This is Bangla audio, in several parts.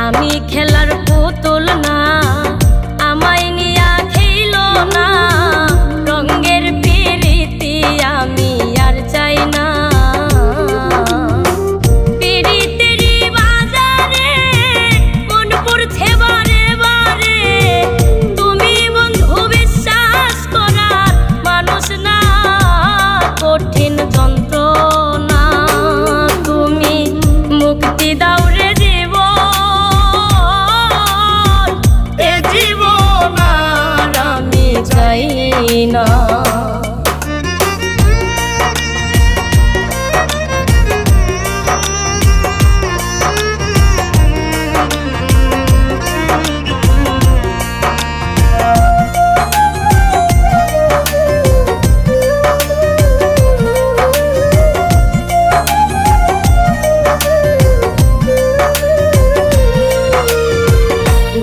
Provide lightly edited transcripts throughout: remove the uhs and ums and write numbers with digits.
আমি খেলার পুতুল না, আমায় নিয়া খেল না। রঙের পিরিতি আমি আর চাই না। পিরিতেরি বাজারে মন পড়ছে বারে বারে। তুমি বন্ধু বিশ্বাস করার মানুষ না, কঠিন যন্ত্রণা। তুমি মুক্তি দাও রে জীবন, এ জীবন আর আমি চাই না।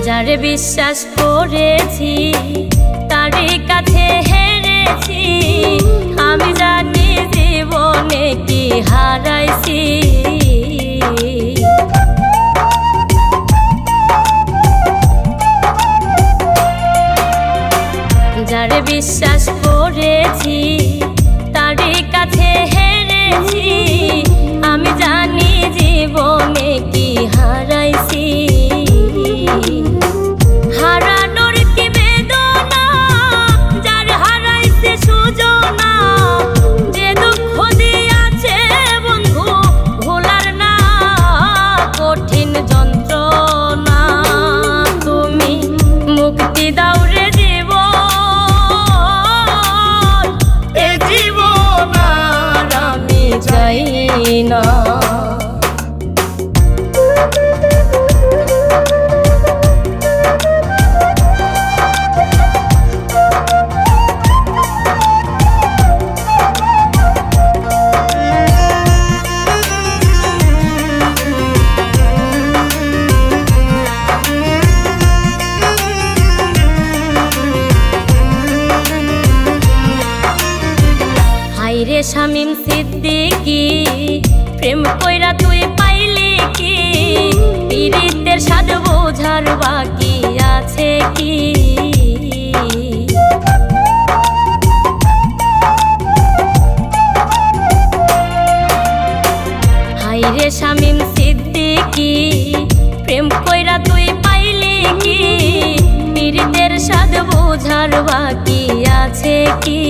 যারে বিশ্বাস করেছি তারই কাছে হেরেছি। আমি জানি জীবনে কি হারাইছি। যারে বিশ্বাস করেছি তারই কাছে হেরেছি। আমি জানি জীবনে কি হারাইছি। হারানোর কি বেদনা, যার হারাইছে সুজনা। যে দুঃখ দিয়াছে বন্ধু ভোলার না, কঠিন যন্ত্রণা। তুমি মুক্তি দাও রে জীবন, এ জীবন আর আমি চাই না। রে শামীম সিদ্দিকী, প্রেম কইরা তুই পাইলি কি? পীড়িতের স্বাদ বোঝার বাকি আছে কি? হায়রে শামীম সিদ্দিকী, প্রেম কইরা তুই পাইলি কি? পীড়িতের স্বাদ বোঝার বাকি আছে কি?